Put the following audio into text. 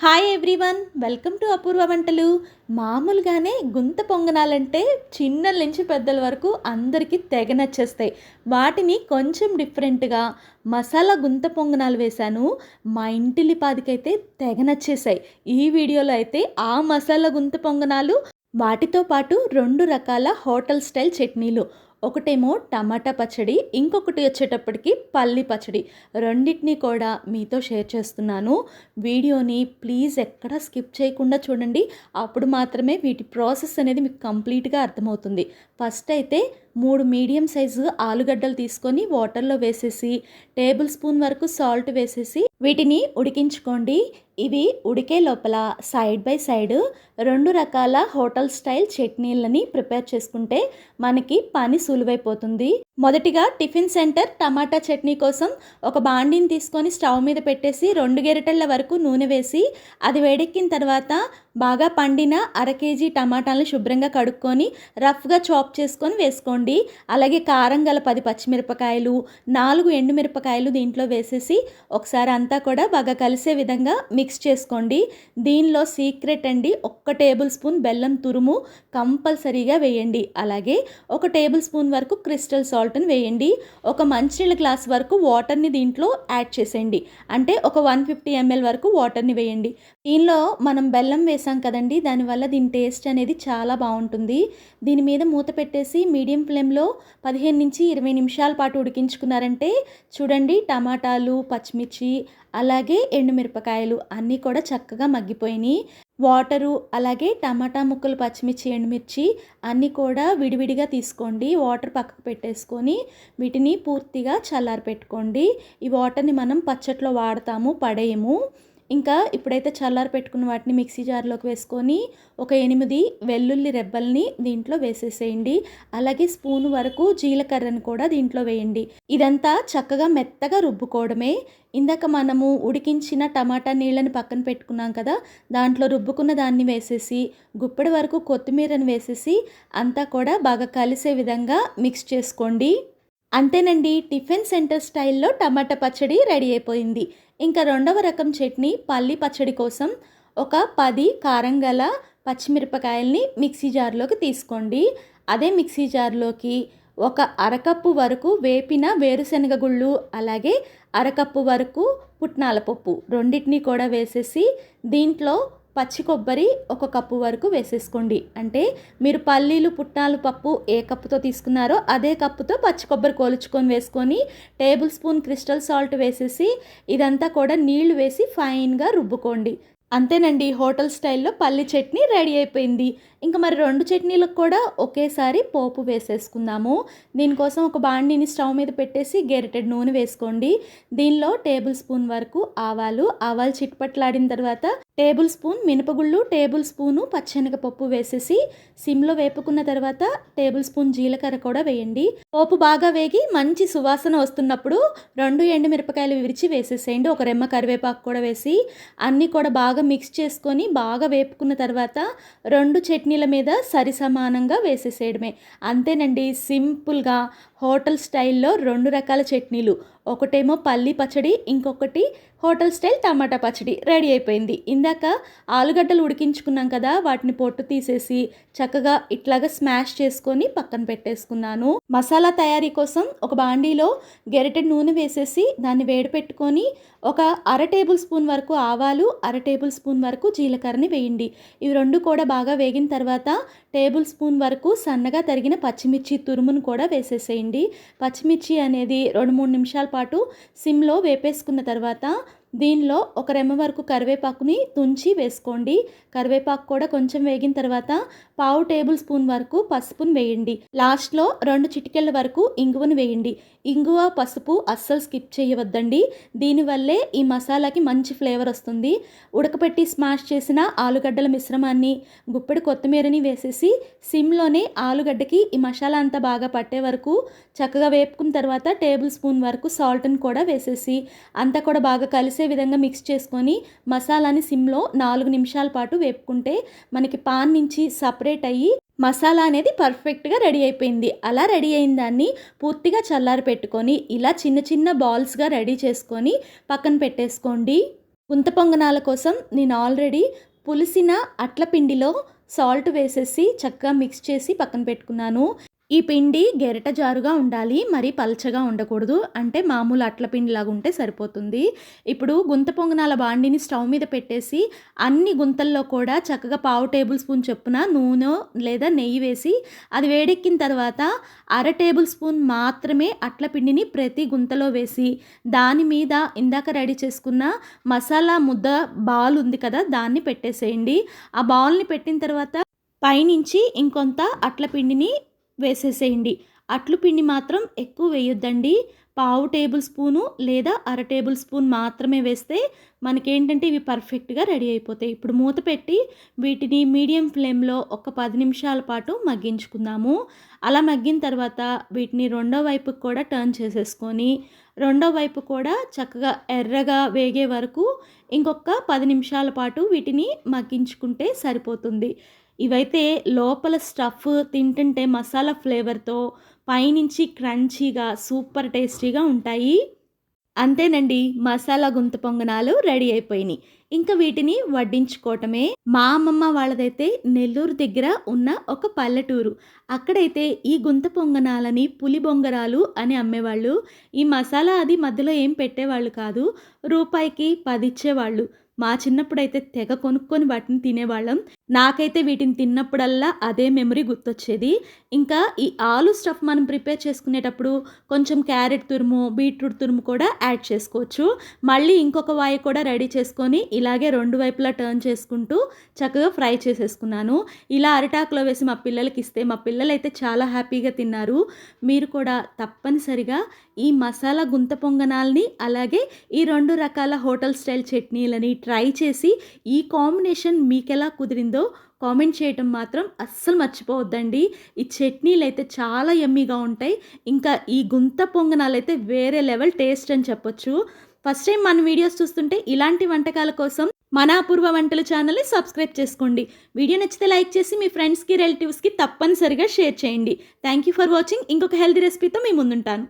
Hi everyone, welcome to అపూర్వ వంటలు. మామూలుగానే గుంత పొంగనాలంటే చిన్నల నుంచి పెద్దల వరకు అందరికీ తెగ నచ్చేస్తాయి. వాటిని కొంచెం డిఫరెంట్గా మసాలా గుంత పొంగనాలు వేశాను. మా ఇంటిల్లిపాదికైతే తెగ నచ్చేసాయి. ఈ వీడియోలో అయితే ఆ మసాలా గుంత పొంగనాలు, వాటితో పాటు 2 రకాల హోటల్ స్టైల్ చట్నీలు. ఒకటేమో టమాటా పచ్చడి, ఇంకొకటి వచ్చేటప్పటికి పల్లి పచ్చడి. రెండింటిని కూడా మీతో షేర్ చేస్తున్నాను. వీడియోని ప్లీజ్ ఎక్కడ స్కిప్ చేయకుండా చూడండి. అప్పుడు మాత్రమే వీటి ప్రాసెస్ అనేది మీకు కంప్లీట్గా అర్థమవుతుంది. ఫస్ట్ అయితే 3 మీడియం సైజు ఆలుగడ్డలు తీసుకొని వాటర్లో వేసేసి టేబుల్ స్పూన్ వరకు సాల్ట్ వేసేసి వీటిని ఉడికించుకోండి. ఇవి ఉడికే లోపల సైడ్ బై సైడ్ 2 రకాల హోటల్ స్టైల్ చట్నీలని ప్రిపేర్ చేసుకుంటే మనకి పని సులువైపోతుంది. మొదటిగా టిఫిన్ సెంటర్ టమాటా చట్నీ కోసం ఒక బాండీని తీసుకొని స్టవ్ మీద పెట్టేసి 2 గరిటెల వరకు నూనె వేసి అది వేడెక్కిన తర్వాత బాగా పండిన 1/2 కేజీ టమాటాలను శుభ్రంగా కడుక్కొని రఫ్గా చాప్ చేసుకొని వేసుకోండి. అలాగే కారం గల 10 పచ్చిమిరపకాయలు, 4 ఎండుమిరపకాయలు దీంట్లో వేసేసి ఒకసారి అంతా కూడా బాగా కలిసే విధంగా మిక్స్ చేసుకోండి. దీనిలో సీక్రెట్ అండి, 1 టేబుల్ స్పూన్ బెల్లం తురుము కంపల్సరీగా వేయండి. అలాగే 1 టేబుల్ స్పూన్ వరకు క్రిస్టల్ సాల్ట్ని వేయండి. ఒక మంచినీళ్ళ గ్లాస్ వరకు వాటర్ని దీంట్లో యాడ్ చేసేయండి. అంటే ఒక 150 ml వరకు వాటర్ని వేయండి. దీనిలో మనం బెల్లం వేసాం కదండి, దానివల్ల దీని టేస్ట్ అనేది చాలా బాగుంటుంది. దీని మీద మూత పెట్టేసి మీడియం ఫ్లేమ్లో 15 నుంచి 20 నిమిషాల పాటు ఉడికించుకున్నారంటే చూడండి, టమాటాలు, పచ్చిమిర్చి అలాగే ఎండుమిరపకాయలు అన్నీ కూడా చక్కగా మగ్గిపోయినాయి. వాటరు అలాగే టమాటా ముక్కలు, పచ్చిమిర్చి, ఎండుమిర్చి అన్నీ కూడా విడివిడిగా తీసుకోండి. వాటర్ పక్కకు పెట్టేసుకొని వీటిని పూర్తిగా చల్లారి పెట్టుకోండి. ఈ వాటర్ని మనం పచ్చట్లో వాడతాము, పడేయము. ఇంకా ఇప్పుడైతే చల్లారి పెట్టుకున్న వాటిని మిక్సీ జార్లోకి వేసుకొని ఒక 8 వెల్లుల్లి రెబ్బల్ని దీంట్లో వేసేసేయండి. అలాగే స్పూన్ వరకు జీలకర్రను కూడా దీంట్లో వేయండి. ఇదంతా చక్కగా మెత్తగా రుబ్బుకోవడమే. ఇందాక మనము ఉడికించిన టమాటా నీళ్ళని పక్కన పెట్టుకున్నాం కదా, దాంట్లో రుబ్బుకున్న దాన్ని వేసేసి గుప్పెడి వరకు కొత్తిమీరని వేసేసి అంతా కూడా బాగా కలిసే విధంగా మిక్స్ చేసుకోండి. అంతేనండి, టిఫిన్ సెంటర్ స్టైల్లో టమాటా పచ్చడి రెడీ అయిపోయింది. ఇంకా 2వ రకం చట్నీ పల్లి పచ్చడి కోసం ఒక 10 కారం గల పచ్చిమిరపకాయల్ని మిక్సీ జార్లోకి తీసుకోండి. అదే మిక్సీ జార్లోకి ఒక అరకప్పు వరకు వేపిన వేరుశనగ గుళ్ళు అలాగే అరకప్పు వరకు పుట్నాల పప్పు రెండింటినీ కూడా వేసేసి దీంట్లో పచ్చి కొబ్బరి 1 కప్పు వరకు వేసేసుకోండి. అంటే మీరు పల్లీలు, పుట్నాలు పప్పు ఏ కప్పుతో తీసుకున్నారో అదే కప్పుతో పచ్చి కొబ్బరి కోలుచుకొని వేసుకొని టేబుల్ స్పూన్ క్రిస్టల్ సాల్ట్ వేసేసి ఇదంతా కూడా నీళ్లు వేసి ఫైన్గా రుబ్బుకోండి. అంతేనండి, హోటల్ స్టైల్లో పల్లి చట్నీ రెడీ అయిపోయింది. ఇంకా మరి 2 చట్నీలకు కూడా ఒకేసారి పోపు వేసేసుకుందాము. దీనికోసం ఒక బాండీని స్టవ్ మీద పెట్టేసి గరిటెడు నూనె వేసుకోండి. దీనిలో టేబుల్ స్పూన్ వరకు ఆవాలు చిట్పట్లాడిన తర్వాత టేబుల్ స్పూన్ మినపగుళ్ళు, టేబుల్ స్పూను పచ్చెనగపప్పు వేసేసి సిమ్లో వేపుకున్న తర్వాత టేబుల్ స్పూన్ జీలకర్ర కూడా వేయండి. పోపు బాగా వేగి మంచి సువాసన వస్తున్నప్పుడు 2 ఎండుమిరపకాయలు విరిచి వేసేసేయండి. ఒక రెమ్మ కరివేపాకు కూడా వేసి అన్నీ కూడా బాగా మిక్స్ చేసుకొని బాగా వేపుకున్న తర్వాత 2 చట్నీల మీద సరిసమానంగా వేసేసేయడమే. అంతేనండి, సింపుల్గా హోటల్ స్టైల్లో 2 రకాల చట్నీలు, ఒకటేమో పల్లి పచ్చడి, ఇంకొకటి హోటల్ స్టైల్ టమాటా పచ్చడి రెడీ అయిపోయింది. ఇందాక ఆలుగడ్డలు ఉడికించుకున్నాం కదా, వాటిని పొట్టు తీసేసి చక్కగా ఇట్లాగా స్మాష్ చేసుకొని పక్కన పెట్టేసుకున్నాను. మసాలా తయారీ కోసం ఒక బాండీలో గరిటెడు నూనె వేసేసి దాన్ని వేడి పెట్టుకొని ఒక 1/2 టేబుల్ స్పూన్ వరకు ఆవాలు, 1/2 టేబుల్ స్పూన్ వరకు జీలకర్రని వేయండి. ఇవి 2 కూడా బాగా వేగిన తర్వాత టేబుల్ స్పూన్ వరకు సన్నగా తరిగిన పచ్చిమిర్చి తురుమును కూడా వేసేసేయండి. పచ్చిమిర్చి అనేది 2-3 నిమిషాల పాటు సిమ్లో వేపేసుకున్న తర్వాత దీనిలో ఒక రెమ్మ వరకు కరివేపాకుని తుంచి వేసుకోండి. కరివేపాకు కూడా కొంచెం వేగిన తర్వాత 1/2 టేబుల్ స్పూన్ వరకు పసుపును వేయండి. లాస్ట్లో 2 చిటికెళ్ళ వరకు ఇంగువను వేయండి. ఇంగువ, పసుపు అస్సలు స్కిప్ చేయవద్దండి. దీనివల్లే ఈ మసాలాకి మంచి ఫ్లేవర్ వస్తుంది. ఉడకపెట్టి స్మాష్ చేసిన ఆలుగడ్డల మిశ్రమాన్ని గుప్పెడు కొత్తిమీరని వేసేసి సిమ్లోనే ఆలుగడ్డకి ఈ మసాలా అంతా బాగా పట్టే వరకు చక్కగా వేపుకున్న తర్వాత టేబుల్ స్పూన్ వరకు సాల్ట్ని కూడా వేసేసి అంతా కూడా బాగా కలిసే విధంగా మిక్స్ చేసుకొని మసాలాని సిమ్లో 4 నిమిషాల పాటు వేపుకుంటే మనకి పాన్ నుంచి సపరేట్ అయ్యి మసాలా అనేది పర్ఫెక్ట్గా రెడీ అయిపోయింది. అలా రెడీ అయిన దాన్ని పూర్తిగా చల్లారి పెట్టుకొని ఇలా చిన్న చిన్న బాల్స్గా రెడీ చేసుకొని పక్కన పెట్టేసుకోండి. గుంత పొంగనాల కోసం నేను ఆల్రెడీ పులిసిన అట్ల పిండిలో సాల్ట్ వేసేసి చక్కగా మిక్స్ చేసి పక్కన పెట్టుకున్నాను. ఈ పిండి గెరట జారుగా ఉండాలి, మరీ పల్చగా ఉండకూడదు. అంటే మామూలు అట్ల పిండిలాగా ఉంటే సరిపోతుంది. ఇప్పుడు గుంత పొంగనాల బాండిని స్టవ్ మీద పెట్టేసి అన్ని గుంతల్లో కూడా చక్కగా పావు టేబుల్ స్పూన్ చొప్పున నూనె లేదా నెయ్యి వేసి అది వేడెక్కిన తర్వాత అర టేబుల్ స్పూన్ మాత్రమే అట్ల పిండిని ప్రతి గుంతలో వేసి దాని మీద ఇందాక రెడీ చేసుకున్న మసాలా ముద్ద బాల్ ఉంది కదా, దాన్ని పెట్టేసేయండి. ఆ బాల్ని పెట్టిన తర్వాత పైనుంచి ఇంకొంత అట్ల పిండిని వేసేసేయండి. అట్లు పిండి మాత్రం ఎక్కువ వేయొద్దండి. పావు టేబుల్ స్పూను లేదా అర టేబుల్ స్పూన్ మాత్రమే వేస్తే మనకేంటంటే ఇవి పర్ఫెక్ట్గా రెడీ అయిపోతాయి. ఇప్పుడు మూత పెట్టి వీటిని మీడియం ఫ్లేమ్లో ఒక 10 నిమిషాల పాటు మగ్గించుకుందాము. అలా మగ్గిన తర్వాత వీటిని రెండో వైపుకి కూడా టర్న్ చేసేసుకొని రెండో వైపు కూడా చక్కగా ఎర్రగా వేగే వరకు ఇంకొక 10 నిమిషాల పాటు వీటిని మగ్గించుకుంటే సరిపోతుంది. ఇవైతే లోపల స్టఫ్ తింటుంటే మసాలా ఫ్లేవర్తో పైనుంచి క్రంచీగా సూపర్ టేస్టీగా ఉంటాయి. అంతేనండి, మసాలా గుంత పొంగనాలు రెడీ అయిపోయినాయి. ఇంకా వీటిని వడ్డించుకోవటమే. మా అమ్మమ్మ వాళ్ళదైతే నెల్లూరు దగ్గర ఉన్న ఒక పల్లెటూరు. అక్కడైతే ఈ గుంత పొంగనాలని పులి బొంగరాలు అని అమ్మేవాళ్ళు. ఈ మసాలా అది మధ్యలో ఏం పెట్టేవాళ్ళు కాదు. రూపాయికి 10 ఇచ్చేవాళ్ళు. మా చిన్నప్పుడైతే తెగ కొనుక్కొని వాటిని తినేవాళ్ళం. నాకైతే వీటిని తిన్నప్పుడల్లా అదే మెమరీ గుర్తొచ్చేది. ఇంకా ఈ ఆలు స్టఫ్ మనం ప్రిపేర్ చేసుకునేటప్పుడు కొంచెం క్యారెట్ తురుము, బీట్రూట్ తురుము కూడా యాడ్ చేసుకోవచ్చు. మళ్ళీ ఇంకొక వాయి కూడా రెడీ చేసుకొని ఇలాగే రెండు వైపులా టర్న్ చేసుకుంటూ చక్కగా ఫ్రై చేసేసుకున్నాను. ఇలా అరిటాకులో వేసి మా పిల్లలకి ఇస్తే మా పిల్లలైతే చాలా హ్యాపీగా తిన్నారు. మీరు కూడా తప్పనిసరిగా ఈ మసాలా గుంత పొంగనాల్ని అలాగే ఈ 2 రకాల హోటల్ స్టైల్ చట్నీలని ట్రై చేసి ఈ కాంబినేషన్ మీకెలా కుదిరిందో కామెంట్ చేయటం మాత్రం అస్సలు మర్చిపోవద్దండి. ఈ చట్నీలు అయితే చాలా యమ్మీగా ఉంటాయి. ఇంకా ఈ గుంత పొంగనాలు అయితే వేరే లెవెల్ టేస్ట్ అని చెప్పొచ్చు. ఫస్ట్ టైం మన వీడియోస్ చూస్తుంటే ఇలాంటి వంటకాల కోసం మన అపూర్వ వంటలు ఛానల్ని సబ్స్క్రైబ్ చేసుకోండి. వీడియో నచ్చితే లైక్ చేసి మీ ఫ్రెండ్స్కి రిలేటివ్స్కి తప్పనిసరిగా షేర్ చేయండి. Thank you for watching. ఇంకొక హెల్తీ రెసిపీతో మీ ముందుంటాను.